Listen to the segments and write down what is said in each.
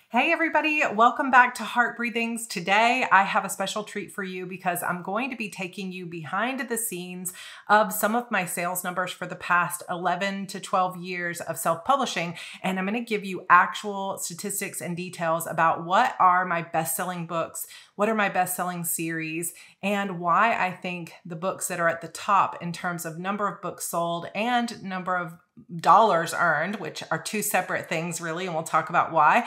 Hey everybody, welcome back to Heart Breathings. Today I have a special treat for you because I'm going to be taking you behind the scenes of some of my sales numbers for the past 11 to 12 years of self-publishing, and I'm going to give you actual statistics and details about what are my best-selling books, what are my best-selling series, and why I think the books that are at the top in terms of number of books sold and number of dollars earned, which are two separate things really, and we'll talk about why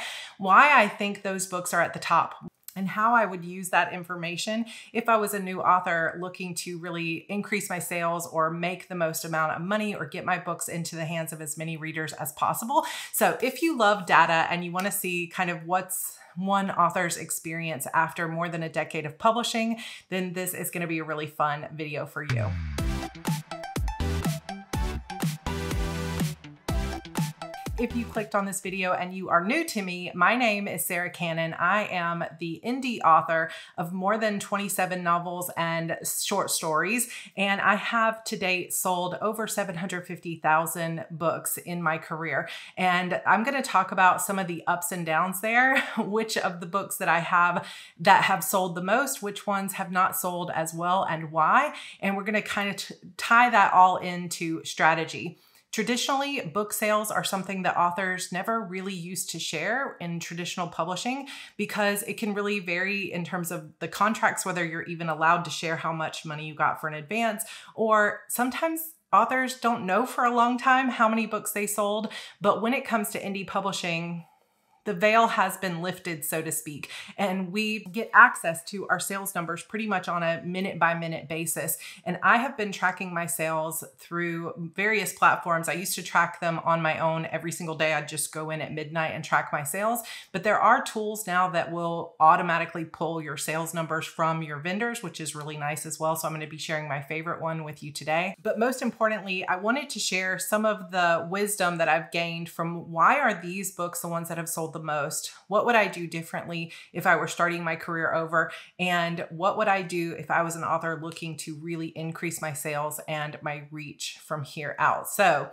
I think those books are at the top and how I would use that information if I was a new author looking to really increase my sales or make the most amount of money or get my books into the hands of as many readers as possible. So if you love data and you want to see kind of what's one author's experience after more than a decade of publishing, then this is going to be a really fun video for you. If you clicked on this video and you are new to me, my name is Sarra Cannon. I am the indie author of more than 27 novels and short stories, and I have to date sold over 750,000 books in my career. And I'm going to talk about some of the ups and downs there, which of the books that I have that have sold the most, which ones have not sold as well, and why. And we're going to kind of tie that all into strategy. Traditionally, book sales are something that authors never really used to share in traditional publishing because it can really vary in terms of the contracts, whether you're even allowed to share how much money you got for an advance, or sometimes authors don't know for a long time how many books they sold. But when it comes to indie publishing, the veil has been lifted, so to speak, and we get access to our sales numbers pretty much on a minute-by-minute basis. And I have been tracking my sales through various platforms. I used to track them on my own every single day. I'd just go in at midnight and track my sales. But there are tools now that will automatically pull your sales numbers from your vendors, which is really nice as well. So I'm going to be sharing my favorite one with you today. But most importantly, I wanted to share some of the wisdom that I've gained from why are these books the ones that have sold the most? What would I do differently if I were starting my career over? And what would I do if I was an author looking to really increase my sales and my reach from here out? So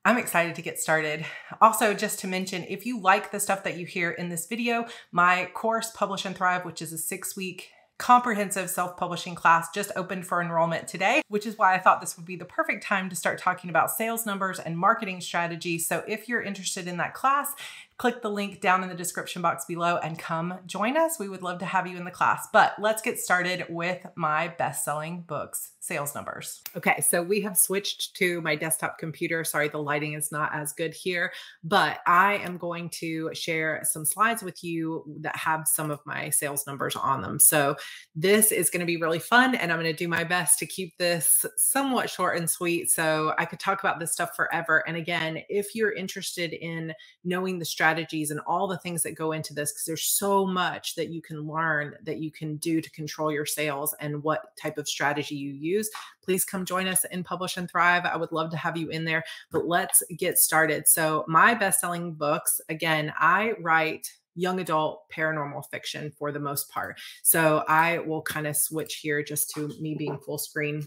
I'm excited to get started. Also, just to mention, if you like the stuff that you hear in this video, my course, Publish and Thrive, which is a 6-week comprehensive self-publishing class, just opened for enrollment today, which is why I thought this would be the perfect time to start talking about sales numbers and marketing strategy. So if you're interested in that class, click the link down in the description box below and come join us. We would love to have you in the class. But let's get started with my best-selling books sales numbers. Okay, so we have switched to my desktop computer. Sorry, the lighting is not as good here, but I am going to share some slides with you that have some of my sales numbers on them. So this is going to be really fun, and I'm going to do my best to keep this somewhat short and sweet so I could talk about this stuff forever. And again, if you're interested in knowing the strategies and all the things that go into this, because there's so much that you can learn that you can do to control your sales and what type of strategy you use, please come join us in Publish and Thrive. I would love to have you in there, but let's get started. So my best-selling books, again, I write young adult paranormal fiction for the most part. So I will kind of switch here just to me being full screen.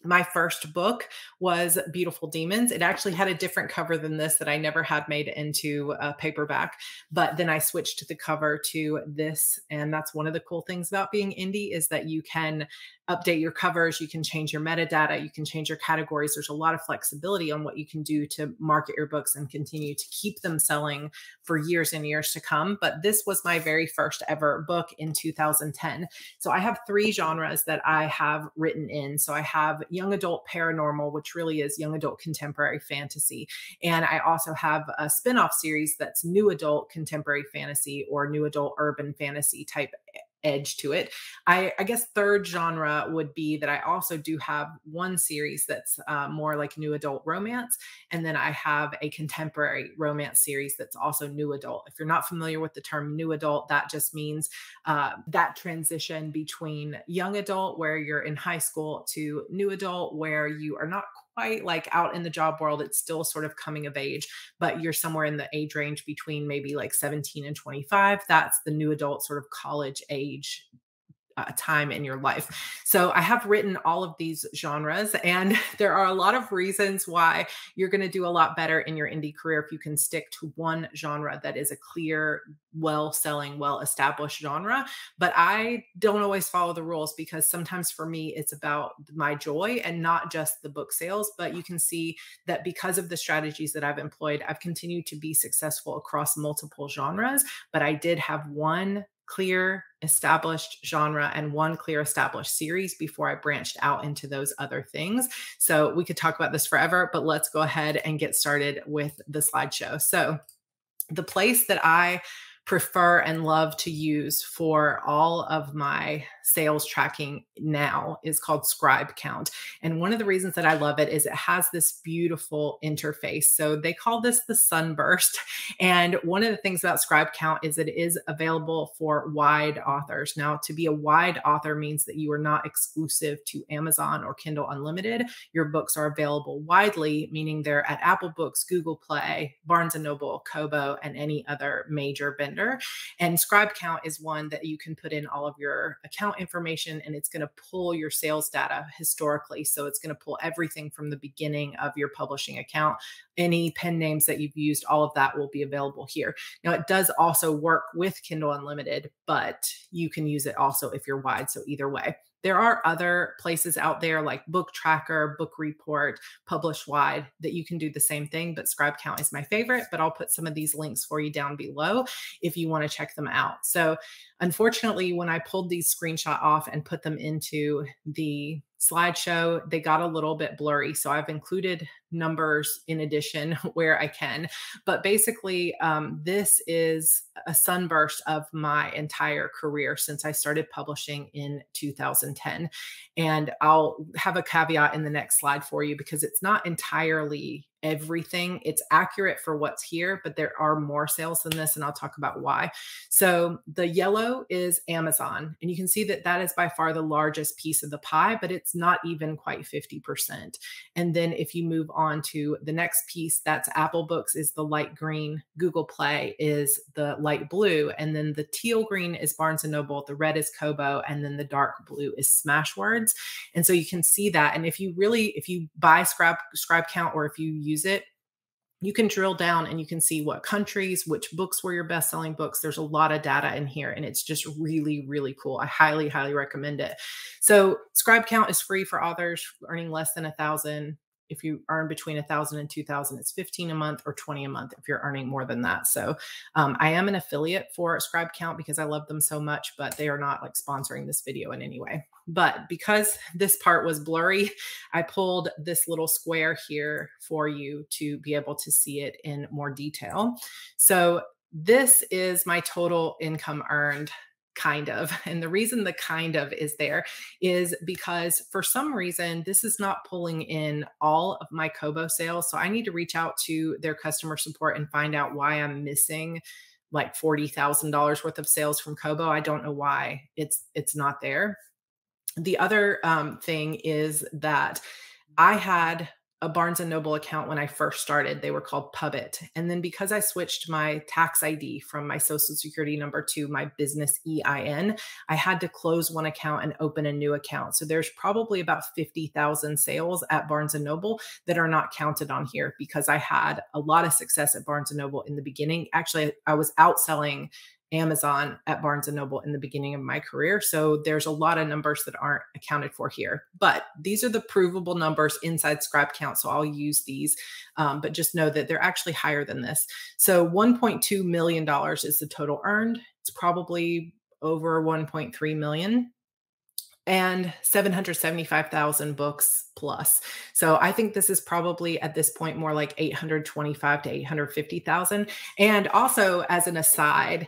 My first book was Beautiful Demons. It actually had a different cover than this that I never had made into a paperback, but then I switched to the cover to this. And that's one of the cool things about being indie is that you can update your covers, you can change your metadata, you can change your categories. There's a lot of flexibility on what you can do to market your books and continue to keep them selling for years and years to come. But this was my very first ever book in 2010. So I have 3 genres that I have written in. So I have young adult paranormal, which really is young adult contemporary fantasy. And I also have a spinoff series that's new adult contemporary fantasy or new adult urban fantasy type edge to it. I guess third genre would be that I also do have one series that's more like new adult romance. And then I have a contemporary romance series that's also new adult. If you're not familiar with the term new adult, that just means that transition between young adult where you're in high school to new adult where you are not quite like out in the job world. It's still sort of coming of age, but you're somewhere in the age range between maybe like 17 and 25. That's the new adult sort of college age time in your life. So I have written all of these genres, and there are a lot of reasons why you're going to do a lot better in your indie career if you can stick to one genre that is a clear, well-selling, well-established genre. But I don't always follow the rules, because sometimes for me, it's about my joy and not just the book sales. But you can see that because of the strategies that I've employed, I've continued to be successful across multiple genres. But I did have one clear established genre and one clear established series before I branched out into those other things. So we could talk about this forever, but let's go ahead and get started with the slideshow. So the place that I prefer and love to use for all of my sales tracking now is called Scribe Count. And one of the reasons that I love it is it has this beautiful interface. So they call this the sunburst. And one of the things about Scribe Count is that it is available for wide authors. Now, to be a wide author means that you are not exclusive to Amazon or Kindle Unlimited. Your books are available widely, meaning they're at Apple Books, Google Play, Barnes & Noble, Kobo, and any other major vendor. And Scribe Count is one that you can put in all of your account information, and it's going to pull your sales data historically. So it's going to pull everything from the beginning of your publishing account. Any pen names that you've used, all of that will be available here. Now, it does also work with Kindle Unlimited, but you can use it also if you're wide. So either way. There are other places out there like Book Tracker, Book Report, Publish Wide that you can do the same thing, but Scribe Count is my favorite. But I'll put some of these links for you down below if you want to check them out. So unfortunately, when I pulled these screenshots off and put them into the slideshow, they got a little bit blurry. So I've included numbers in addition where I can. But basically, this is a sunburst of my entire career since I started publishing in 2010. And I'll have a caveat in the next slide for you, because it's not entirely everything. It's accurate for what's here, but there are more sales than this, and I'll talk about why. So the yellow is Amazon, and you can see that that is by far the largest piece of the pie, but it's not even quite 50%. And then if you move on to the next piece, that's Apple Books is the light green, Google Play is the light blue, and then the teal green is Barnes & Noble, the red is Kobo, and then the dark blue is Smashwords. And so you can see that. And if you buy Scribe Count, or if you use it, you can drill down and you can see what countries, which books were your best-selling books. There's a lot of data in here, and it's just really, really cool. I highly, highly recommend it. So Scribe Count is free for authors earning less than 1,000. If you earn between 1,000 and 2,000, it's 15 a month or 20 a month if you're earning more than that. So I am an affiliate for Scribe Count because I love them so much, but they are not like sponsoring this video in any way. But because this part was blurry, I pulled this little square here for you to be able to see it in more detail. So this is my total income earned, kind of. And the reason the kind of is there is because for some reason, this is not pulling in all of my Kobo sales. So I need to reach out to their customer support and find out why I'm missing like $40,000 worth of sales from Kobo. I don't know why it's not there. The other thing is that I had a Barnes & Noble account when I first started. They were called Pubit. And then because I switched my tax ID from my social security number to my business EIN, I had to close one account and open a new account. So there's probably about 50,000 sales at Barnes & Noble that are not counted on here because I had a lot of success at Barnes & Noble in the beginning. Actually, I was outselling Amazon at Barnes & Noble in the beginning of my career. So there's a lot of numbers that aren't accounted for here, but these are the provable numbers inside Scribe Count. So I'll use these, but just know that they're actually higher than this. So $1.2 million is the total earned. It's probably over 1.3 million. And 775,000 books plus. So I think this is probably at this point more like 825 to 850,000. And also as an aside,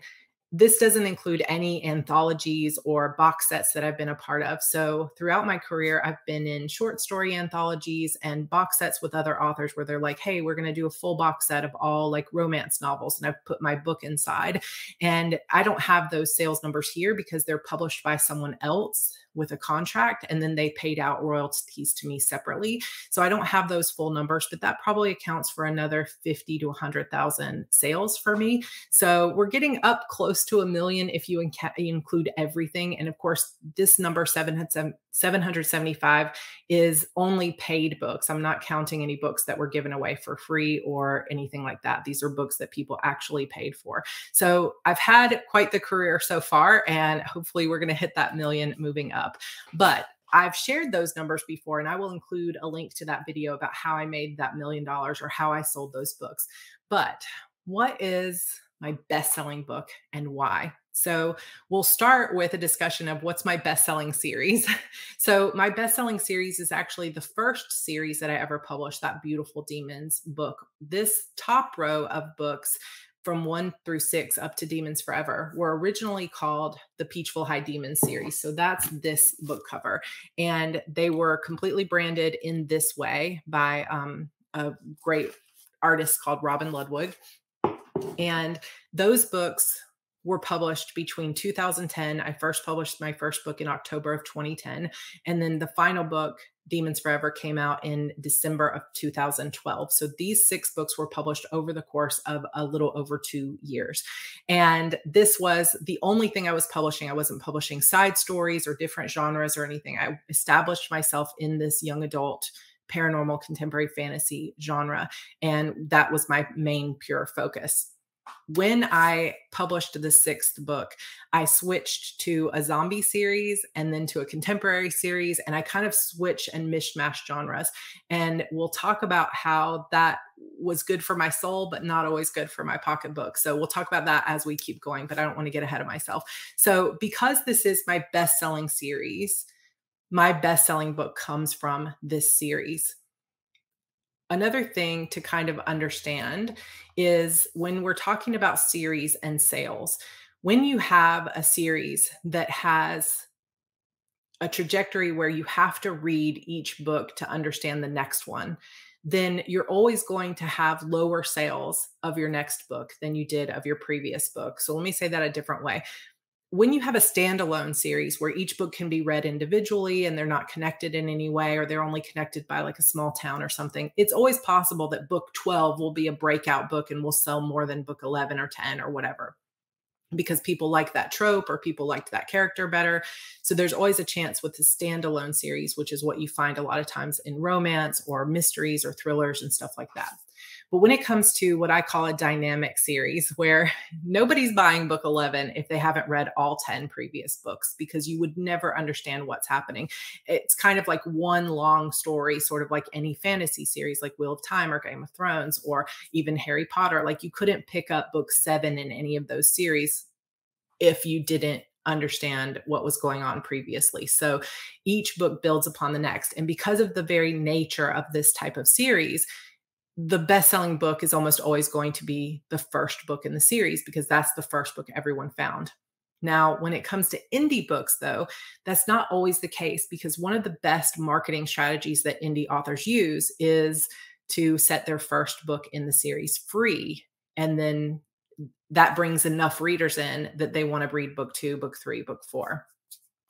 this doesn't include any anthologies or box sets that I've been a part of. So throughout my career, I've been in short story anthologies and box sets with other authors where they're like, hey, we're going to do a full box set of all like romance novels. And I've put my book inside. And I don't have those sales numbers here because they're published by someone else with a contract, and then they paid out royalties to me separately. So I don't have those full numbers, but that probably accounts for another 50 to 100,000 sales for me. So we're getting up close to 1 million if you include everything. And of course, this number 775 is only paid books. I'm not counting any books that were given away for free or anything like that. These are books that people actually paid for. So I've had quite the career so far, and hopefully we're going to hit that million moving up. But I've shared those numbers before, and I will include a link to that video about how I made that $1 million or how I sold those books. But what is my best-selling book and why? So we'll start with a discussion of what's my best-selling series. So my best-selling series is actually the first series that I ever published, that Beautiful Demons book. This top row of books from 1 through 6 up to Demons Forever were originally called the Peachville High Demons series. So that's this book cover. And they were completely branded in this way by a great artist called Robin Ludwig. And those books were published between 2010. I first published my first book in October of 2010. And then the final book, Demons Forever, came out in December of 2012. So these 6 books were published over the course of a little over 2 years. And this was the only thing I was publishing. I wasn't publishing side stories or different genres or anything. I established myself in this young adult paranormal contemporary fantasy genre. And that was my main pure focus. When I published the 6th book, I switched to a zombie series and then to a contemporary series. And I kind of switch and mishmash genres. And we'll talk about how that was good for my soul, but not always good for my pocketbook. So we'll talk about that as we keep going, but I don't want to get ahead of myself. So because this is my best-selling series, my best-selling book comes from this series. Another thing to kind of understand is when we're talking about series and sales, when you have a series that has a trajectory where you have to read each book to understand the next one, then you're always going to have lower sales of your next book than you did of your previous book. So let me say that a different way. When you have a standalone series where each book can be read individually and they're not connected in any way, or they're only connected by like a small town or something, it's always possible that book 12 will be a breakout book and will sell more than book 11 or 10 or whatever, because people like that trope or people liked that character better. So there's always a chance with the standalone series, which is what you find a lot of times in romance or mysteries or thrillers and stuff like that. But when it comes to what I call a dynamic series, where nobody's buying book 11 if they haven't read all 10 previous books, because you would never understand what's happening. It's kind of like one long story, sort of like any fantasy series like Wheel of Time or Game of Thrones or even Harry Potter. Like you couldn't pick up book 7 in any of those series if you didn't understand what was going on previously. So each book builds upon the next. And because of the very nature of this type of series, the best-selling book is almost always going to be the first book in the series, because that's the first book everyone found. Now, when it comes to indie books, though, that's not always the case, because one of the best marketing strategies that indie authors use is to set their first book in the series free. And then that brings enough readers in that they want to read book 2, book 3, book 4.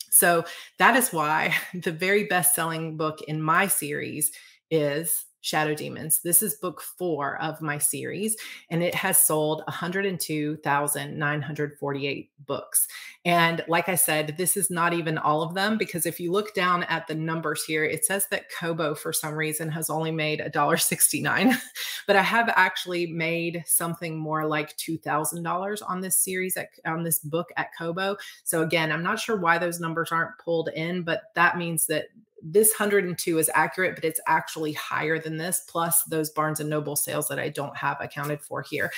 So that is why the very best-selling book in my series is Shadow Demons. This is book 4 of my series, and it has sold 102,948 books. And like I said, this is not even all of them, because if you look down at the numbers here, it says that Kobo for some reason has only made $1.69, but I have actually made something more like $2,000 on this series, on this book at Kobo. So again, I'm not sure why those numbers aren't pulled in, but that means that this 102 is accurate, but it's actually higher than this, plus those Barnes & Noble sales that I don't have accounted for here.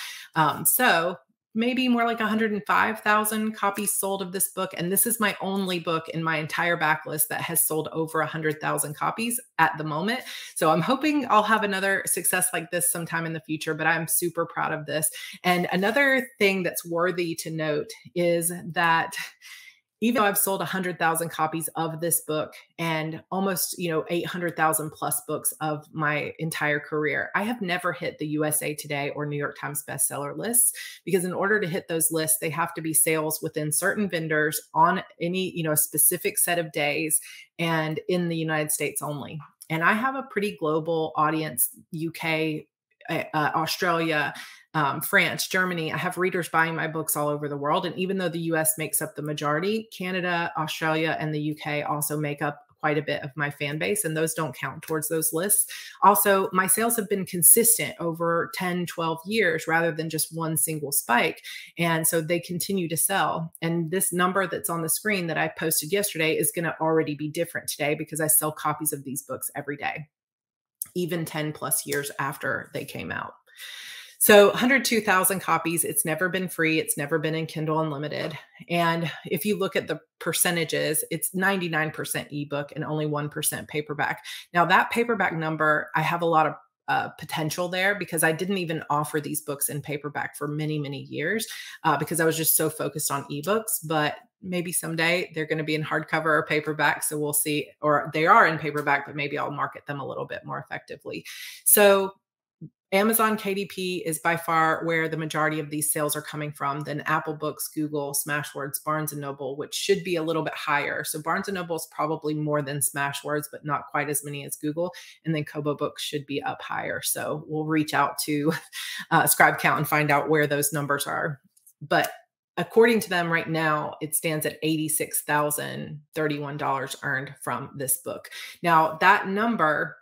So maybe more like 105,000 copies sold of this book. And this is my only book in my entire backlist that has sold over 100,000 copies at the moment. So I'm hoping I'll have another success like this sometime in the future, but I'm super proud of this. And another thing that's worthy to note is that even though I've sold 100,000 copies of this book and almost, 800,000 plus books of my entire career, I have never hit the USA Today or New York Times bestseller lists, because in order to hit those lists, they have to be sales within certain vendors on any, specific set of days and in the United States only. And I have a pretty global audience: UK, Australia, France, Germany. I have readers buying my books all over the world. And even though the US makes up the majority, Canada, Australia, and the UK also make up quite a bit of my fan base, and those don't count towards those lists. Also, my sales have been consistent over 10, 12 years rather than just one single spike. And so they continue to sell. And this number that's on the screen that I posted yesterday is going to already be different today, because I sell copies of these books every day, even 10 plus years after they came out. So 102,000 copies. It's never been free. It's never been in Kindle Unlimited. And if you look at the percentages, it's 99% ebook and only 1% paperback. Now, that paperback number, I have a lot of potential there, because I didn't even offer these books in paperback for many, many years, because I was just so focused on ebooks. But maybe someday they're going to be in hardcover or paperback. So we'll see. Or they are in paperback, but maybe I'll market them a little bit more effectively. So Amazon KDP is by far where the majority of these sales are coming from. Then Apple Books, Google, Smashwords, Barnes & Noble, which should be a little bit higher. So Barnes & Noble is probably more than Smashwords, but not quite as many as Google. And then Kobo Books should be up higher. So we'll reach out to Scribe Count and find out where those numbers are. But according to them right now, it stands at $86,031 earned from this book. Now, that number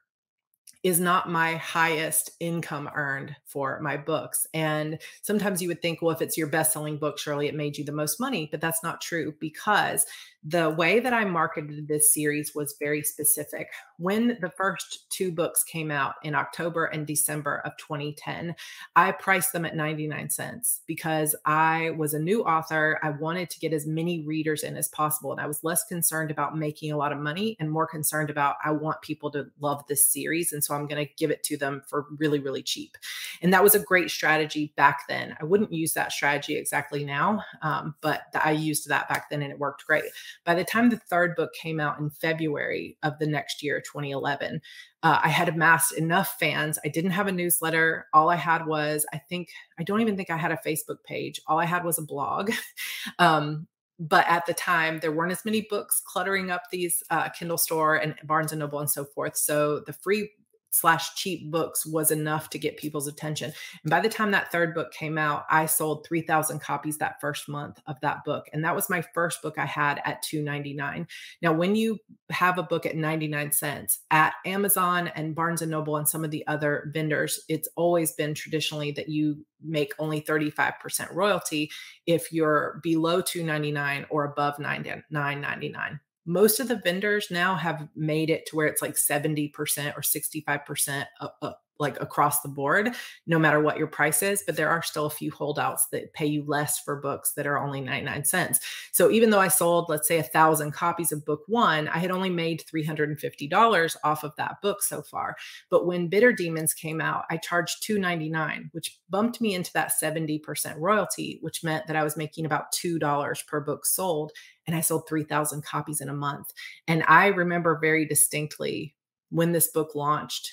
is not my highest income earned for my books. And sometimes you would think, well, if it's your best-selling book, surely it made you the most money, but that's not true, because the way that I marketed this series was very specific. When the first two books came out in October and December of 2010, I priced them at 99 cents because I was a new author. I wanted to get as many readers in as possible. And I was less concerned about making a lot of money and more concerned about, I want people to love this series. And so I'm going to give it to them for really, really cheap. And that was a great strategy back then. I wouldn't use that strategy exactly now, but I used that back then and it worked great. By the time the third book came out in February of the next year, 2011, I had amassed enough fans. I didn't have a newsletter. All I had was, I don't even think I had a Facebook page. All I had was a blog. But at the time, there weren't as many books cluttering up these Kindle store and Barnes & Noble and so forth. So the free / cheap books was enough to get people's attention. And by the time that third book came out, I sold 3,000 copies that first month of that book. And that was my first book I had at $2.99. Now, when you have a book at 99 cents at Amazon and Barnes & Noble and some of the other vendors, it's always been traditionally that you make only 35% royalty if you're below $2.99 or above $9.99. Most of the vendors now have made it to where it's like 70% or 65% like across the board, no matter what your price is. But there are still a few holdouts that pay you less for books that are only 99 cents. So even though I sold, let's say, 1,000 copies of book one, I had only made $350 off of that book so far. But when Bitter Demons came out, I charged $2.99, which bumped me into that 70% royalty, which meant that I was making about $2 per book sold. And I sold 3,000 copies in a month. And I remember very distinctly when this book launched,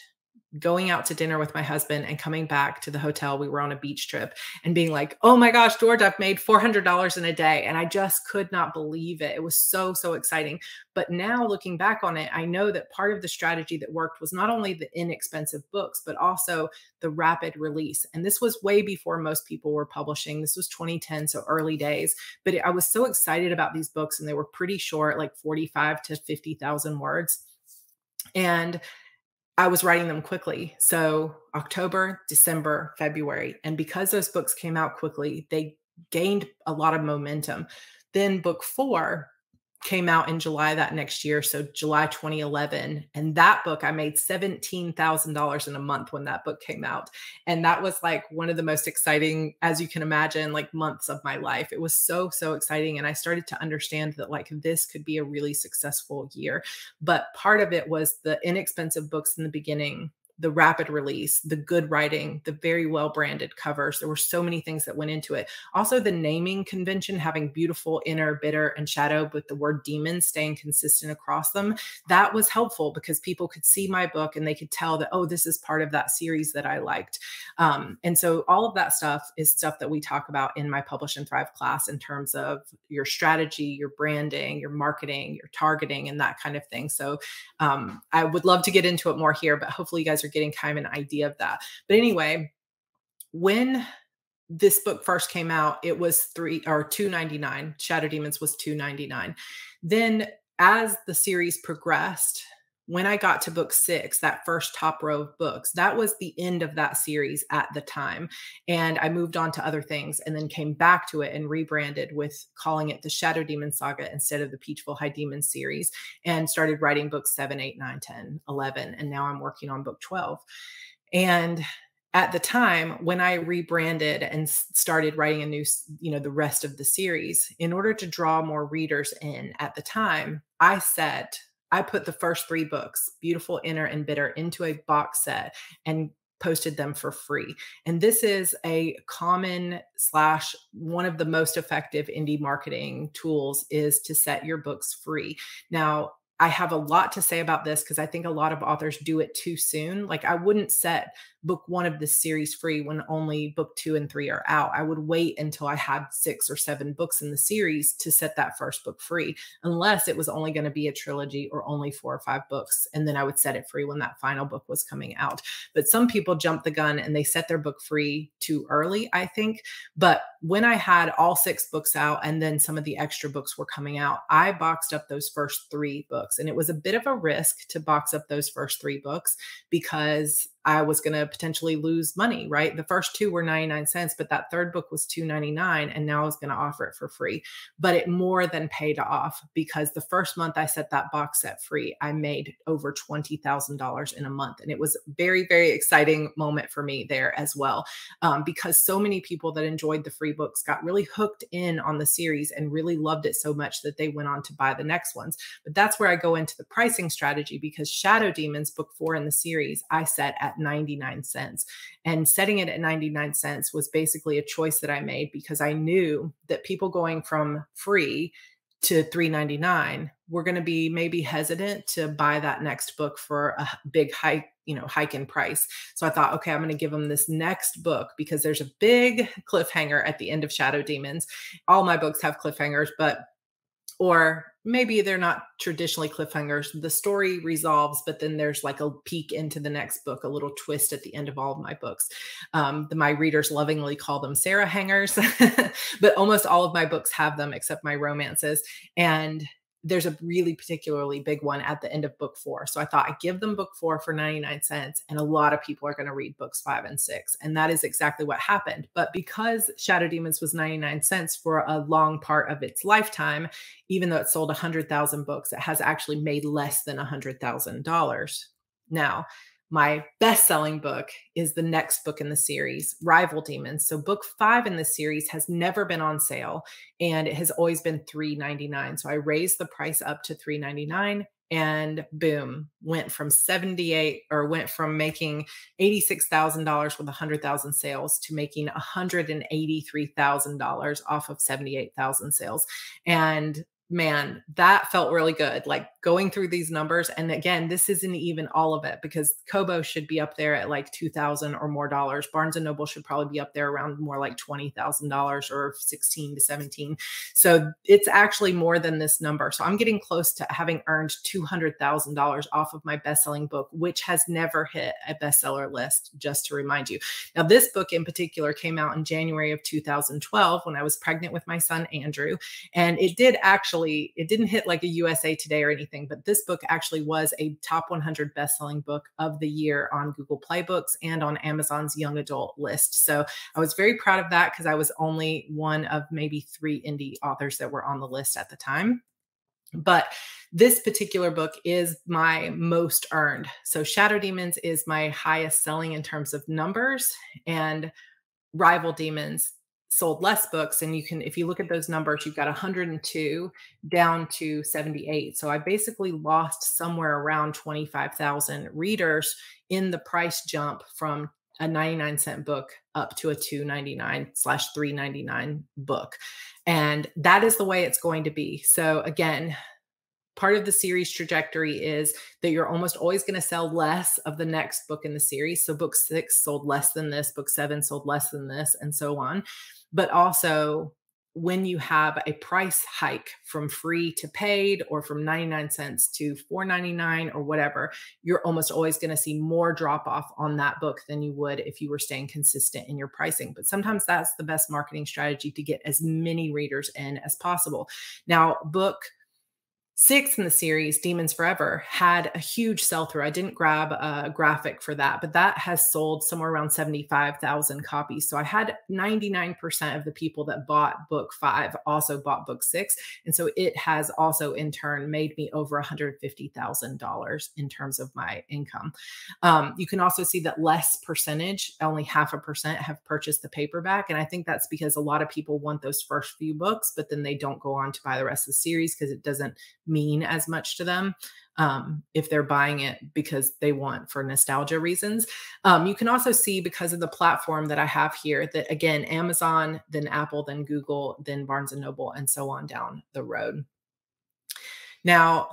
going out to dinner with my husband and coming back to the hotel. We were on a beach trip and being like, oh my gosh, George, I've made $400 in a day. And I just could not believe it. It was so, so exciting. But now looking back on it, I know that part of the strategy that worked was not only the inexpensive books, but also the rapid release. And this was way before most people were publishing. This was 2010, so early days. But I was so excited about these books, and they were pretty short, like 45 to 50,000 words. And I was writing them quickly. So October, December, February. And because those books came out quickly, they gained a lot of momentum. Then book 4 came out in July that next year. So July 2011. And that book, I made $17,000 in a month when that book came out. And that was like one of the most exciting, as you can imagine, like months of my life. It was so, so exciting. And I started to understand that like this could be a really successful year. But part of it was the inexpensive books in the beginning the rapid release, the good writing, the very well branded covers. There were so many things that went into it. Also, the naming convention, having beautiful inner, bitter, and shadow with the word demon staying consistent across them. That was helpful because people could see my book and they could tell that, oh, this is part of that series that I liked. And so all of that stuff is stuff that we talk about in my Publish and Thrive class in terms of your strategy, your branding, your marketing, your targeting, and that kind of thing. So I would love to get into it more here, but hopefully you guys are getting kind of an idea of that. But anyway, when this book first came out, it was $2.99. Shadow Demons was $2.99. Then as the series progressed, when I got to book 6, that first top row of books, that was the end of that series at the time. And I moved on to other things and then came back to it and rebranded with calling it the Shadow Demon Saga instead of the Peachville High Demon series, and started writing books 7, 8, 9, 10, 11. And now I'm working on book 12. And at the time when I rebranded and started writing a new, the rest of the series, in order to draw more readers in at the time, I put the first 3 books, Beautiful, Inner, and Bitter, into a box set and posted them for free. And this is a common / one of the most effective indie marketing tools, is to set your books free. Now, I have a lot to say about this because I think a lot of authors do it too soon. Like, I wouldn't set book 1 of this series free when only book 2 and 3 are out. I would wait until I had 6 or 7 books in the series to set that first book free, unless it was only going to be a trilogy or only 4 or 5 books. And then I would set it free when that final book was coming out. But some people jump the gun and they set their book free too early, I think. But when I had all 6 books out and then some of the extra books were coming out, I boxed up those first 3 books. And it was a bit of a risk to box up those first 3 books because I was going to potentially lose money, right? The first 2 were 99 cents, but that third book was $2.99, and now I was going to offer it for free. But it more than paid off, because the first month I set that box set free, I made over $20,000 in a month. And it was a very, very exciting moment for me there as well, because so many people that enjoyed the free books got really hooked in on the series and really loved it so much that they went on to buy the next ones. But that's where I go into the pricing strategy, because Shadow Demons, book 4 in the series, I set at 99 cents. And setting it at 99 cents was basically a choice that I made, because I knew that people going from free to $3.99 were going to be maybe hesitant to buy that next book for a big hike in price. So I thought, okay, I'm going to give them this next book because there's a big cliffhanger at the end of Shadow Demons. All my books have cliffhangers, or maybe they're not traditionally cliffhangers. The story resolves, but then there's like a peek into the next book, a little twist at the end of all of my books. My readers lovingly call them Sarah hangers, but almost all of my books have them except my romances. And there's a really particularly big one at the end of book 4. So I thought I'd give them book 4 for 99 cents. And a lot of people are going to read books 5 and 6. And that is exactly what happened. But because Shadow Demons was 99 cents for a long part of its lifetime, even though it sold 100,000 books, it has actually made less than $100,000. Now, my best-selling book is the next book in the series, Rival Demons. So book 5 in the series has never been on sale, and it has always been $3.99. So I raised the price up to $3.99, and boom, went from making $86,000 with 100,000 sales to making $183,000 off of 78,000 sales. And man, that felt really good, like going through these numbers. And again, this isn't even all of it, because Kobo should be up there at like $2,000 or more dollars. Barnes and Noble should probably be up there around more like $20,000 or 16 to 17. So it's actually more than this number. So I'm getting close to having earned $200,000 off of my best-selling book, which has never hit a bestseller list, just to remind you. Now, this book in particular came out in January of 2012 when I was pregnant with my son, Andrew. And it didn't hit like a USA Today or anything, but this book actually was a top 100 best-selling book of the year on Google Play Books and on Amazon's young adult list. So I was very proud of that, because I was only one of maybe 3 indie authors that were on the list at the time. But this particular book is my most earned. So Shadow Demons is my highest selling in terms of numbers, and Rival Demons sold less books. And you can, if you look at those numbers, you've got 102 down to 78. So I basically lost somewhere around 25,000 readers in the price jump from a 99-cent book up to a $2.99/$3.99 book. And that is the way it's going to be. So again, part of the series trajectory is that you're almost always going to sell less of the next book in the series. So book 6 sold less than this, book 7 sold less than this, and so on. But also, when you have a price hike from free to paid, or from 99 cents to $4.99 or whatever, you're almost always going to see more drop off on that book than you would if you were staying consistent in your pricing. But sometimes that's the best marketing strategy to get as many readers in as possible. Now, book 6 in the series, Demons Forever, had a huge sell-through. I didn't grab a graphic for that, but that has sold somewhere around 75,000 copies. So I had 99% of the people that bought book 5 also bought book 6. And so it has also in turn made me over $150,000 in terms of my income. You can also see that less percentage, only 0.5%, have purchased the paperback. And I think that's because a lot of people want those first few books, but then they don't go on to buy the rest of the series because it doesn't mean as much to them if they're buying it because they want for nostalgia reasons. You can also see, because of the platform that I have here, that again, Amazon, then Apple, then Google, then Barnes and Noble, and so on down the road. Now,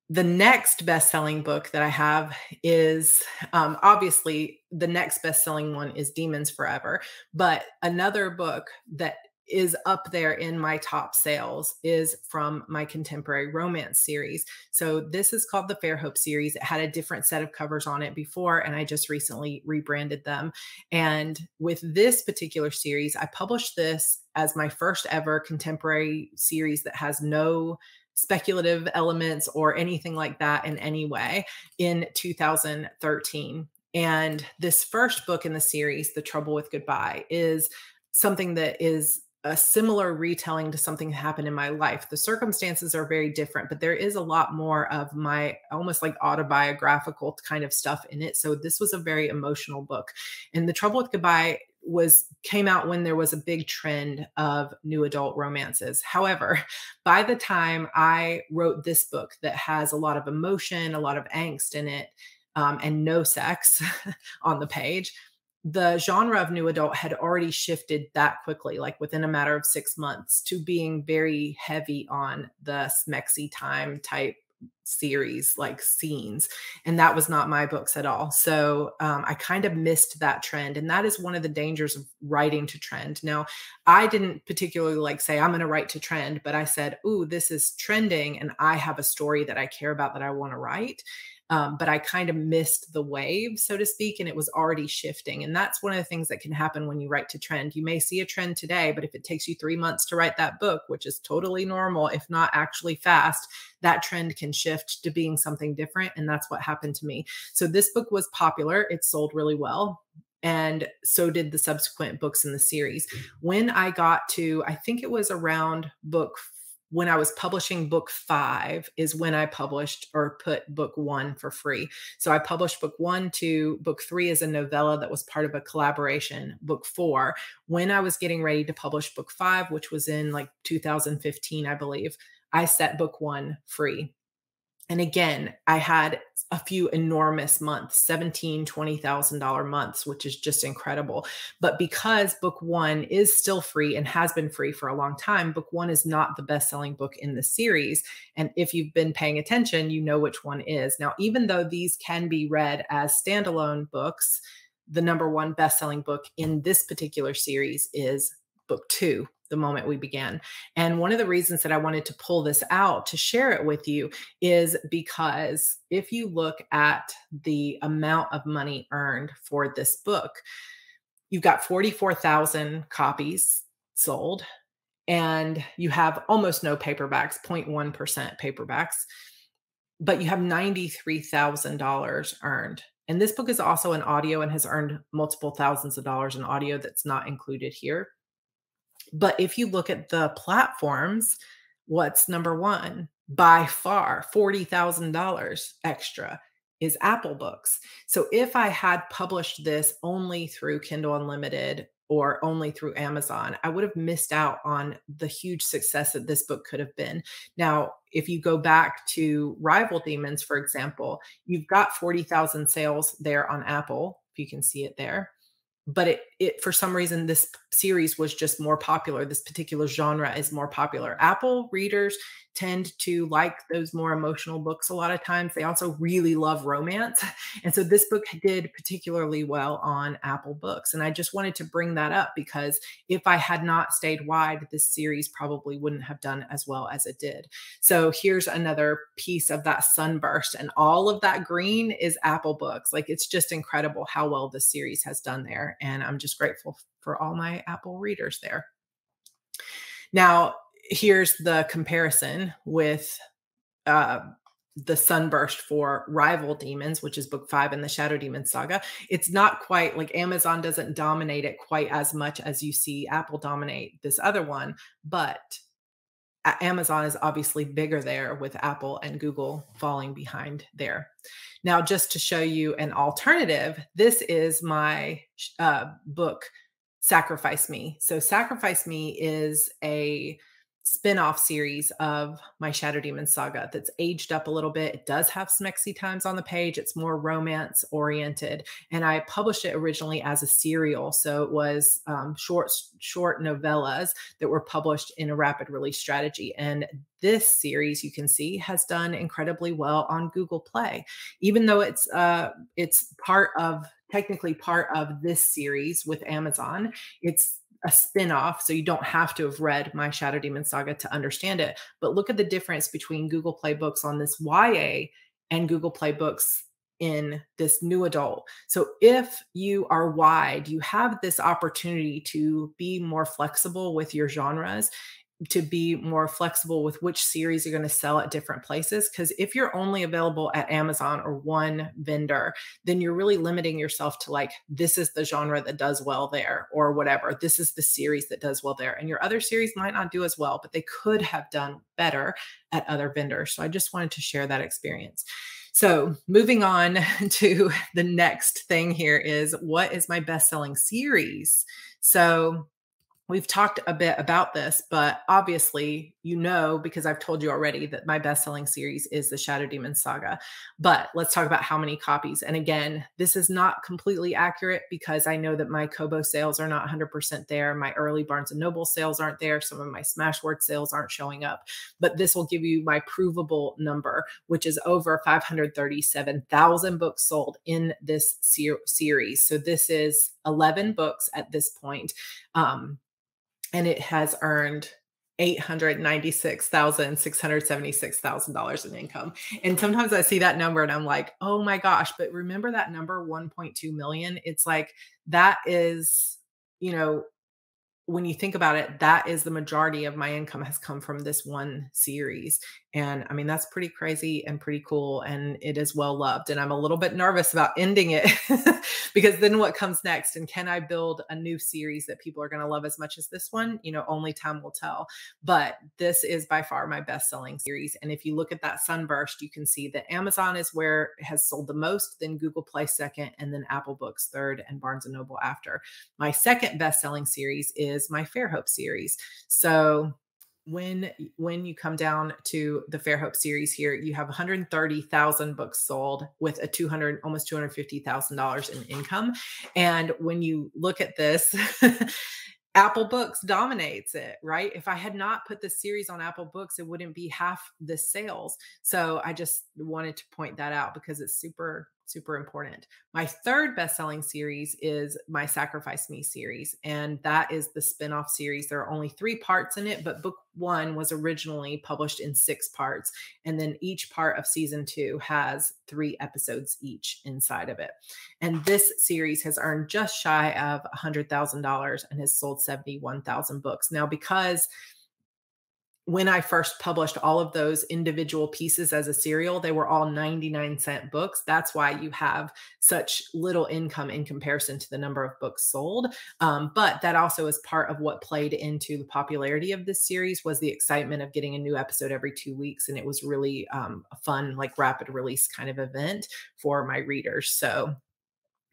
the next best-selling book that I have is obviously the next best-selling one is Demons Forever, but another book that is up there in my top sales is from my contemporary romance series. So this is called the Fairhope series. It had a different set of covers on it before, and I just recently rebranded them. And with this particular series, I published this as my first ever contemporary series that has no speculative elements or anything like that in any way in 2013. And this first book in the series, The Trouble with Goodbye, is something that is a similar retelling to something that happened in my life. The circumstances are very different, but there is a lot more of my almost like autobiographical kind of stuff in it. So this was a very emotional book. And The Trouble with Goodbye came out when there was a big trend of new adult romances. However, by the time I wrote this book that has a lot of emotion, a lot of angst in it, and no sex on the page, the genre of new adult had already shifted that quickly, like within a matter of 6 months, to being very heavy on the smexy time type series, like scenes. And that was not my books at all. So I kind of missed that trend. And that is one of the dangers of writing to trend. Now, I didn't particularly like say, I'm going to write to trend, but I said, ooh, this is trending. And I have a story that I care about that I want to write. But I kind of missed the wave, so to speak, and it was already shifting. And that's one of the things that can happen when you write to trend. You may see a trend today, but if it takes you 3 months to write that book, which is totally normal, if not actually fast, that trend can shift to being something different. And that's what happened to me. So this book was popular. It sold really well. And so did the subsequent books in the series. When I got to, I think it was around when I was publishing book 5 is when I published or put book 1 for free. So I published book 1 to book 3 as a novella that was part of a collaboration, book 4. When I was getting ready to publish book 5, which was in like 2015, I believe, I set book 1 free. And again, I had a few enormous months, $17,000, $20,000 months, which is just incredible. But because book 1 is still free and has been free for a long time, book 1 is not the best-selling book in the series. And if you've been paying attention, you know which one is. Now, even though these can be read as standalone books, the #1 best-selling book in this particular series is book 2, the moment we began. And one of the reasons that I wanted to pull this out to share it with you is because if you look at the amount of money earned for this book, you've got 44,000 copies sold, and you have almost no paperbacks, 0.1% paperbacks, but you have $93,000 earned. And this book is also an audio and has earned multiple thousands of dollars in audio that's not included here. But if you look at the platforms, what's #1? By far, $40,000 extra is Apple Books. So if I had published this only through Kindle Unlimited or only through Amazon, I would have missed out on the huge success that this book could have been. Now, if you go back to Rival Demons, for example, you've got 40,000 sales there on Apple, if you can see it there. But it for some reason, this series was just more popular. This particular genre is more popular. Apple readers tend to like those more emotional books a lot of times. They also really love romance. And so this book did particularly well on Apple Books. And I just wanted to bring that up because if I had not stayed wide, this series probably wouldn't have done as well as it did. So here's another piece of that sunburst, and all of that green is Apple Books. Like, it's just incredible how well this series has done there. And I'm just grateful for all my Apple readers there. Now, here's the comparison with the sunburst for Rival Demons, which is book 5 in the Shadow Demon saga. It's not quite like Amazon doesn't dominate it quite as much as you see Apple dominate this other one, but Amazon is obviously bigger there, with Apple and Google falling behind there. Now, just to show you an alternative, this is my book, Sacrifice Me. So Sacrifice Me is a spin-off series of my Shadow Demon saga that's aged up a little bit. It does have smexy times on the page. It's more romance oriented. And I published it originally as a serial. So it was short novellas that were published in a rapid release strategy. And this series, you can see, has done incredibly well on Google Play, even though it's technically part of this series with Amazon. It's a spin-off, so you don't have to have read my Shadow Demon saga to understand it. But look at the difference between Google Play Books on this YA and Google Play Books in this new adult. So if you are wide, you have this opportunity to be more flexible with your genres, to be more flexible with which series you're going to sell at different places. Because if you're only available at Amazon or one vendor, then you're really limiting yourself to, like, this is the genre that does well there, or whatever. This is the series that does well there. And your other series might not do as well, but they could have done better at other vendors. So I just wanted to share that experience. So moving on to the next thing here is, what is my best-selling series? So we've talked a bit about this, but obviously, because I've told you already, that my best-selling series is the Shadow Demon saga. But let's talk about how many copies. And again, this is not completely accurate because I know that my Kobo sales are not 100% there. My early Barnes & Noble sales aren't there. Some of my Smashwords sales aren't showing up. But this will give you my provable number, which is over 537,000 books sold in this series. So this is 11 books at this point. And it has earned $896,676,000 in income. And sometimes I see that number and I'm like, oh my gosh, but remember that number, 1.2 million? It's like, that is, when you think about it, that is the majority of my income has come from this one series. And I mean, that's pretty crazy and pretty cool. And it is well loved. And I'm a little bit nervous about ending it because then what comes next? And can I build a new series that people are going to love as much as this one? Only time will tell. But this is by far my best-selling series. And if you look at that sunburst, you can see that Amazon is where it has sold the most, then Google Play second, and then Apple Books third, and Barnes & Noble after. My second best-selling series is my Fairhope series. So when you come down to the Fairhope series here, you have 130,000 books sold with a almost $250,000 in income. And when you look at this, Apple Books dominates it, right? If I had not put this series on Apple Books, it wouldn't be half the sales. So I just wanted to point that out because it's super, super important. My third best-selling series is my Sacrifice Me series, and that is the spin-off series. There are only 3 parts in it, but book 1 was originally published in 6 parts, and then each part of season 2 has 3 episodes each inside of it. And this series has earned just shy of $100,000 and has sold 71,000 books. Now, because when I first published all of those individual pieces as a serial, they were all 99-cent books. That's why you have such little income in comparison to the number of books sold. But that also is part of what played into the popularity of this series, was the excitement of getting a new episode every 2 weeks. And it was really a fun, like, rapid release kind of event for my readers. So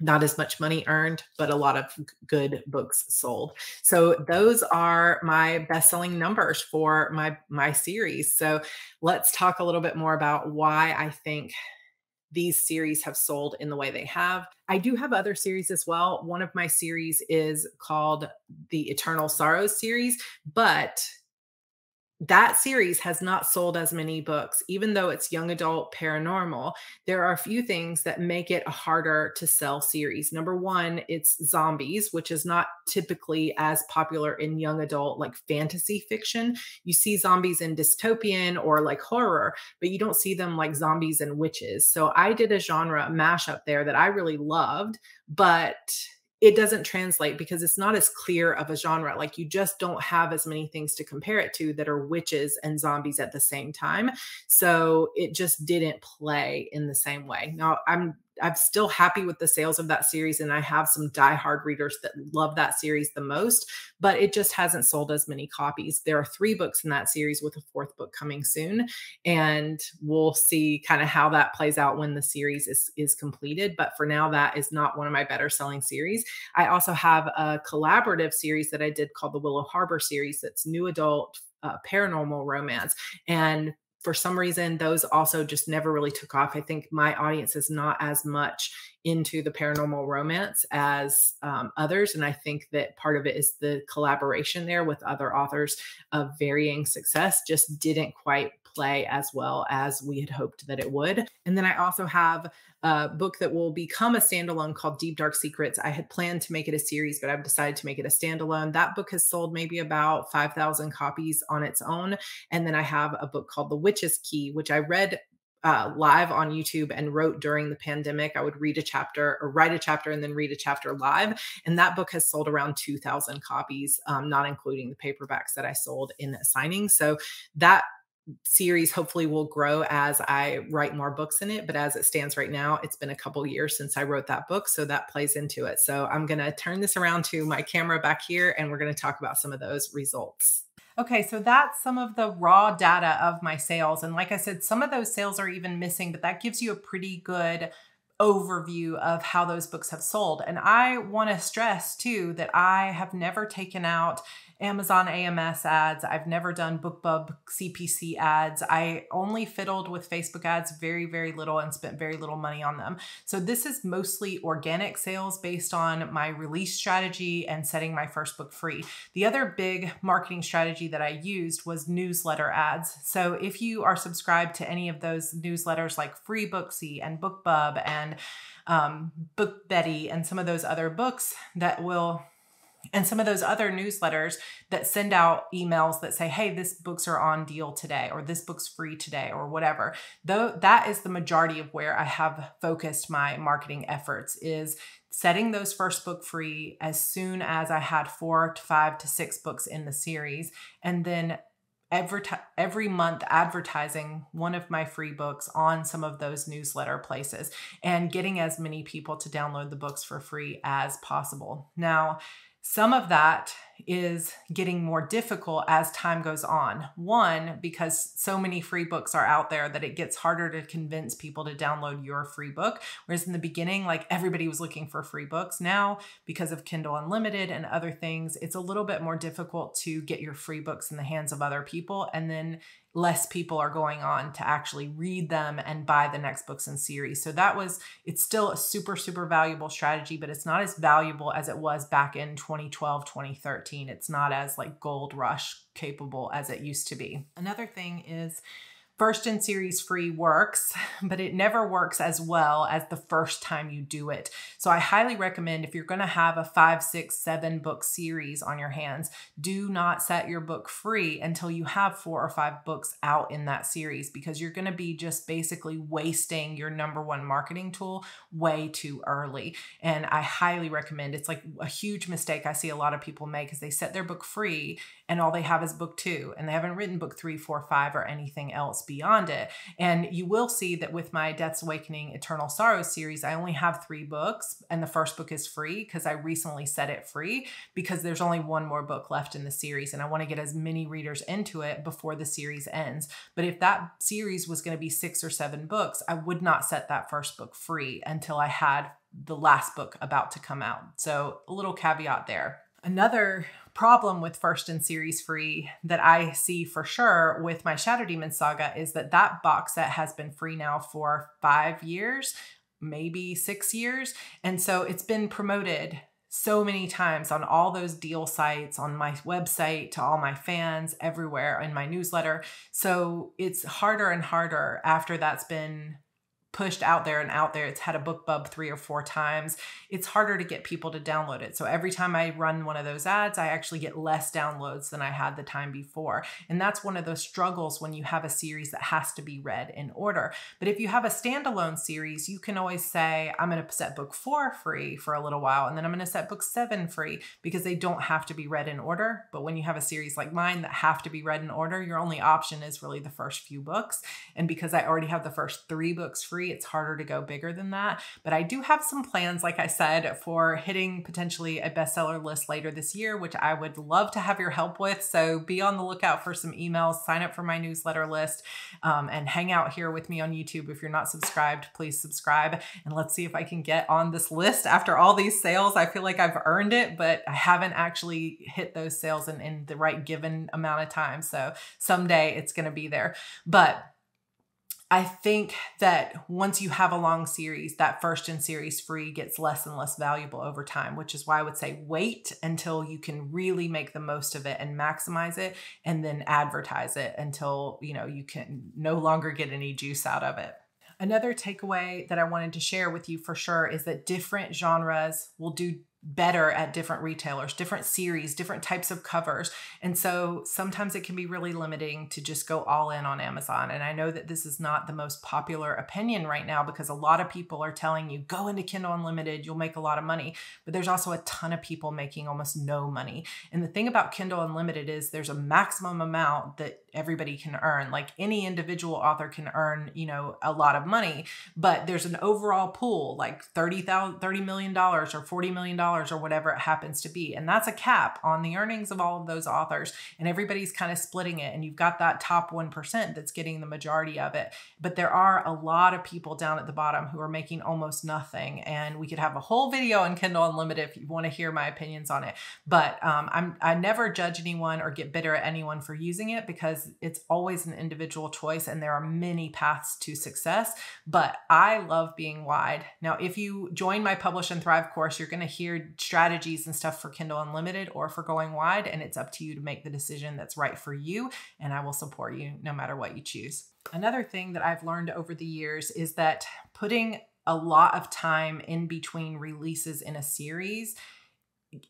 not as much money earned, but a lot of good books sold. So those are my best-selling numbers for my series. So let's talk a little bit more about why I think these series have sold in the way they have. I do have other series as well. One of my series is called the Eternal Sorrows series, but that series has not sold as many books, even though it's young adult paranormal. There are a few things that make it a harder to sell series. Number one, it's zombies, which is not typically as popular in young adult, like fantasy fiction. You see zombies in dystopian or like horror, but you don't see them like zombies and witches. So I did a genre mashup there that I really loved, but it doesn't translate because it's not as clear of a genre. Like you just don't have as many things to compare it to that are witches and zombies at the same time. So it just didn't play in the same way. Now I'm still happy with the sales of that series, and I have some diehard readers that love that series the most, but it just hasn't sold as many copies. There are 3 books in that series with a 4th book coming soon, and we'll see kind of how that plays out when the series is completed. But for now, that is not one of my better selling series. I also have a collaborative series that I did called the Willow Harbor series. That's new adult paranormal romance. And for some reason, those also just never really took off. I think my audience is not as much into the paranormal romance as others. And I think that part of it is the collaboration there with other authors of varying success just didn't quite play as well as we had hoped that it would. And then I also have a book that will become a standalone called Deep Dark Secrets. I had planned to make it a series, but I've decided to make it a standalone. That book has sold maybe about 5,000 copies on its own. And then I have a book called The Witch's Key, which I read live on YouTube and wrote during the pandemic. I would read a chapter or write a chapter and then read a chapter live. And that book has sold around 2,000 copies, not including the paperbacks that I sold in signing. So that series hopefully will grow as I write more books in it. But as it stands right now, it's been a couple years since I wrote that book. So that plays into it. So I'm going to turn this around to my camera back here, and we're going to talk about some of those results. Okay, so that's some of the raw data of my sales. And like I said, some of those sales are even missing, but that gives you a pretty good overview of how those books have sold. And I want to stress too that I have never taken out Amazon AMS ads. I've never done BookBub CPC ads. I only fiddled with Facebook ads very, very little and spent very little money on them. So this is mostly organic sales based on my release strategy and setting my first book free. The other big marketing strategy that I used was newsletter ads. So if you are subscribed to any of those newsletters like Free Booksy and BookBub and Book Betty and some of those other books that will and some of those other newsletters that send out emails that say, hey, this books are on deal today, or this book's free today, or whatever. Though that is the majority of where I have focused my marketing efforts, is setting those first book free as soon as I had 4 to 5 to 6 books in the series. And then every month advertising one of my free books on some of those newsletter places and getting as many people to download the books for free as possible. Now, some of that is getting more difficult as time goes on. One, because so many free books are out there that it gets harder to convince people to download your free book. Whereas in the beginning, like everybody was looking for free books. Now, because of Kindle Unlimited and other things, it's a little bit more difficult to get your free books in the hands of other people. And then less people are going on to actually read them and buy the next books in series. So it's still a super, super valuable strategy, but it's not as valuable as it was back in 2012, 2013. It's not as like gold rush capable as it used to be. Another thing is first in series free works, but it never works as well as the first time you do it. So I highly recommend, if you're going to have a 5, 6, 7 book series on your hands, do not set your book free until you have 4 or 5 books out in that series, because you're going to be just basically wasting your #1 marketing tool way too early. And I highly recommend, it's like a huge mistake I see a lot of people make, is they set their book free and all they have is book 2 and they haven't written book 3, 4, 5 or anything else, beyond it. And you will see that with my Death's Awakening Eternal Sorrows series, I only have 3 books, and the first book is free because I recently set it free because there's only one more book left in the series, and I want to get as many readers into it before the series ends. But if that series was going to be 6 or 7 books, I would not set that first book free until I had the last book about to come out. So a little caveat there. Another problem with first in series free that I see for sure with my Shadow Demon Saga is that that box set has been free now for 5 years, maybe 6 years. And so it's been promoted so many times on all those deal sites, on my website, to all my fans, everywhere, in my newsletter. So it's harder and harder after that's been pushed out there and out there. It's had a book bub 3 or 4 times. It's harder to get people to download it. So every time I run one of those ads, I actually get less downloads than I had the time before. And that's one of those struggles when you have a series that has to be read in order. But if you have a standalone series, you can always say, I'm going to set book 4 free for a little while, and then I'm going to set book 7 free, because they don't have to be read in order. But when you have a series like mine that have to be read in order, your only option is really the first few books. And because I already have the first 3 books free, it's harder to go bigger than that. But I do have some plans, like I said, for hitting potentially a bestseller list later this year, which I would love to have your help with. So be on the lookout for some emails, sign up for my newsletter list, and hang out here with me on YouTube. If you're not subscribed, please subscribe, and let's see if I can get on this list after all these sales. I feel like I've earned it, but I haven't actually hit those sales in the right given amount of time. So someday it's going to be there. But I think that once you have a long series, that first in series free gets less and less valuable over time, which is why I would say wait until you can really make the most of it and maximize it, and then advertise it until, you can no longer get any juice out of it. Another takeaway that I wanted to share with you for sure is that different genres will do better at different retailers, different series, different types of covers. And so sometimes it can be really limiting to just go all in on Amazon. And I know that this is not the most popular opinion right now, because a lot of people are telling you, go into Kindle Unlimited, you'll make a lot of money. But there's also a ton of people making almost no money. And the thing about Kindle Unlimited is there's a maximum amount that everybody can earn. Like any individual author can earn, a lot of money, but there's an overall pool, like $30 million or $40 million or whatever it happens to be. And that's a cap on the earnings of all of those authors. And everybody's kind of splitting it. And you've got that top 1% that's getting the majority of it. But there are a lot of people down at the bottom who are making almost nothing. And we could have a whole video on Kindle Unlimited if you want to hear my opinions on it. But I never judge anyone or get bitter at anyone for using it, because it's always an individual choice and there are many paths to success. But I love being wide. Now, if you join my Publish and Thrive course, you're going to hear strategies and stuff for Kindle Unlimited or for going wide, and it's up to you to make the decision that's right for you, and I will support you no matter what you choose. Another thing that I've learned over the years is that putting a lot of time in between releases in a series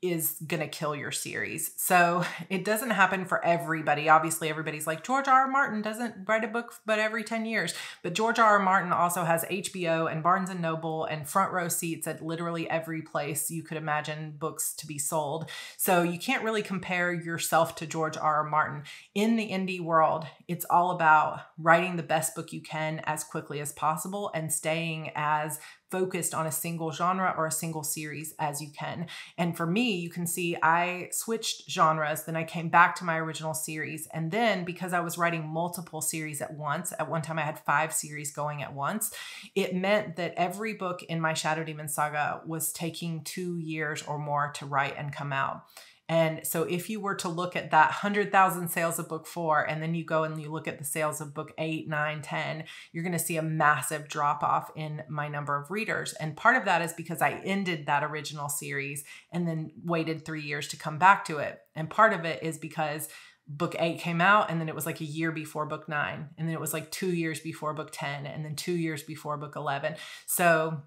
is going to kill your series. So it doesn't happen for everybody. Obviously, everybody's like, George R. R. Martin doesn't write a book but every 10 years. But George R. R. Martin also has HBO and Barnes & Noble and front row seats at literally every place you could imagine books to be sold. So you can't really compare yourself to George R. R. Martin. In the indie world, it's all about writing the best book you can as quickly as possible and staying as focused on a single genre or a single series as you can. And for me, you can see I switched genres, then I came back to my original series. And then because I was writing multiple series at once, at one time I had 5 series going at once, it meant that every book in my Shadow Demon Saga was taking 2 years or more to write and come out. And so if you were to look at that 100,000 sales of book 4, and then you go and you look at the sales of book 8, 9, 10, you're going to see a massive drop off in my number of readers. And part of that is because I ended that original series and then waited 3 years to come back to it. And part of it is because book 8 came out, and then it was like a year before book 9. And then it was like 2 years before book 10, and then 2 years before book 11. So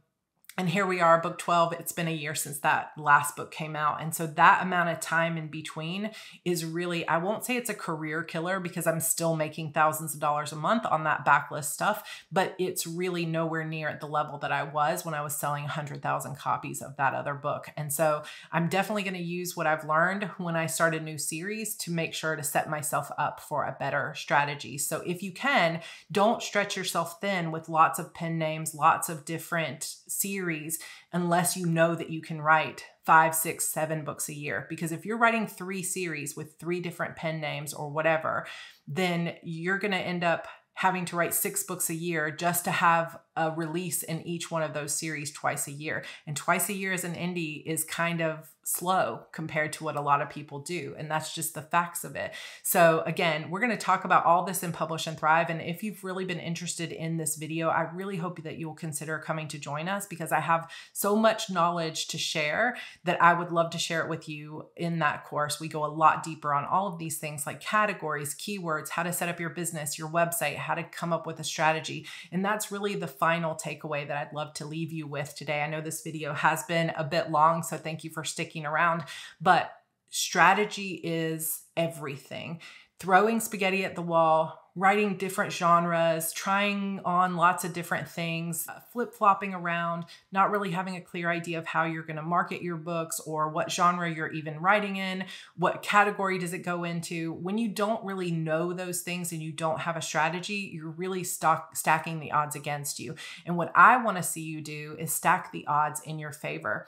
And here we are, book 12. It's been a year since that last book came out. And so that amount of time in between is really, I won't say it's a career killer because I'm still making thousands of dollars a month on that backlist stuff, but it's really nowhere near at the level that I was when I was selling 100,000 copies of that other book. And so I'm definitely going to use what I've learned when I start a new series to make sure to set myself up for a better strategy. So if you can, don't stretch yourself thin with lots of pen names, lots of different series, unless you know that you can write 5, 6, 7 books a year. Because if you're writing 3 series with 3 different pen names or whatever, then you're going to end up having to write 6 books a year just to have a release in each one of those series twice a year. And twice a year as an indie is kind of slow compared to what a lot of people do. And that's just the facts of it. So again, we're going to talk about all this in Publish and Thrive. And if you've really been interested in this video, I really hope that you'll consider coming to join us because I have so much knowledge to share that I would love to share it with you in that course. We go a lot deeper on all of these things like categories, keywords, how to set up your business, your website, how to come up with a strategy. And that's really the final takeaway that I'd love to leave you with today. I know this video has been a bit long, so thank you for sticking around, but strategy is everything. Throwing spaghetti at the wall, writing different genres, trying on lots of different things, flip-flopping around, not really having a clear idea of how you're going to market your books or what genre you're even writing in, what category does it go into. When you don't really know those things and you don't have a strategy, you're really stacking the odds against you. And what I want to see you do is stack the odds in your favor.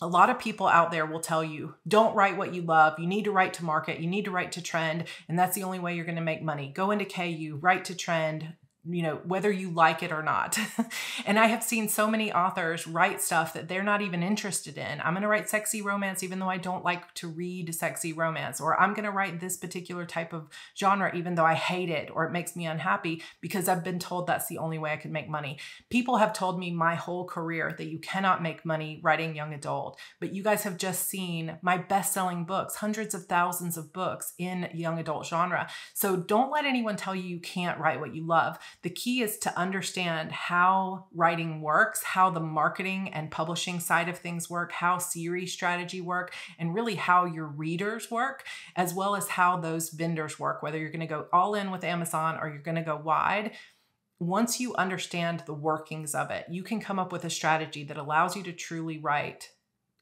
A lot of people out there will tell you, don't write what you love. You need to write to market. You need to write to trend. And that's the only way you're going to make money. Go into KU, write to trend, whether you like it or not. And I have seen so many authors write stuff that they're not even interested in. I'm going to write sexy romance, even though I don't like to read sexy romance, or I'm going to write this particular type of genre, even though I hate it, or it makes me unhappy because I've been told that's the only way I could make money. People have told me my whole career that you cannot make money writing young adult, but you guys have just seen my best-selling books, hundreds of thousands of books in young adult genre. So don't let anyone tell you you can't write what you love. The key is to understand how writing works, how the marketing and publishing side of things work, how series strategy work, and really how your readers work, as well as how those vendors work, whether you're going to go all in with Amazon or you're going to go wide. Once you understand the workings of it, you can come up with a strategy that allows you to truly write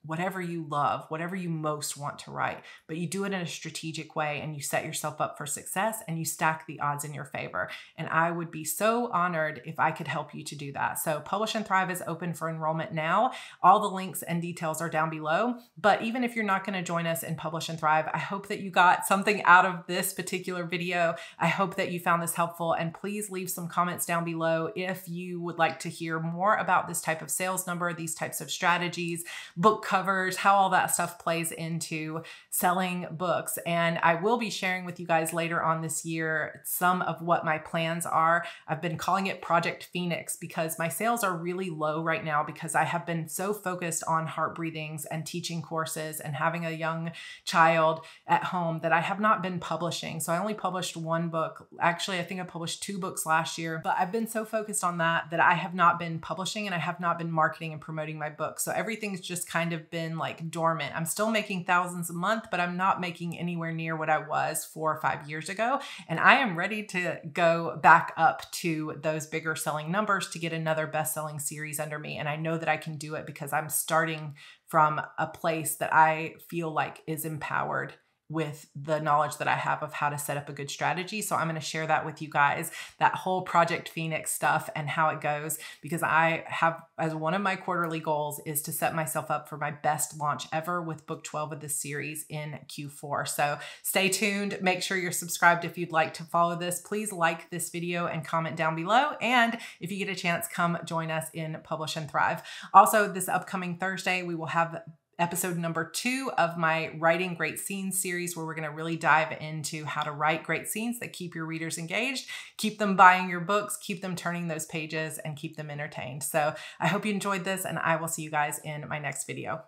whatever you love, whatever you most want to write, but you do it in a strategic way and you set yourself up for success and you stack the odds in your favor. And I would be so honored if I could help you to do that. So Publish and Thrive is open for enrollment now. All the links and details are down below. But even if you're not going to join us in Publish and Thrive, I hope that you got something out of this particular video. I hope that you found this helpful, and please leave some comments down below if you would like to hear more about this type of sales number, these types of strategies, book covers, how all that stuff plays into selling books. And I will be sharing with you guys later on this year some of what my plans are. I've been calling it Project Phoenix because my sales are really low right now because I have been so focused on heart breathings and teaching courses and having a young child at home that I have not been publishing. So I only published 1 book. Actually, I think I published 2 books last year, but I've been so focused on that I have not been publishing and I have not been marketing and promoting my books. So everything's just kind of been like dormant. I'm still making thousands a month, but I'm not making anywhere near what I was 4 or 5 years ago. And I am ready to go back up to those bigger selling numbers to get another best-selling series under me. And I know that I can do it because I'm starting from a place that I feel like is empowered with the knowledge that I have of how to set up a good strategy. So I'm going to share that with you guys, that whole Project Phoenix stuff and how it goes, because I have, as one of my quarterly goals, is to set myself up for my best launch ever with book 12 of this series in Q4. So stay tuned. Make sure you're subscribed if you'd like to follow this. Please like this video and comment down below. And if you get a chance, come join us in Publish and Thrive. Also, this upcoming Thursday, we will have episode number 2 of my Writing Great Scenes series, where we're going to really dive into how to write great scenes that keep your readers engaged, keep them buying your books, keep them turning those pages, and keep them entertained. So I hope you enjoyed this, and I will see you guys in my next video.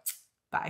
Bye.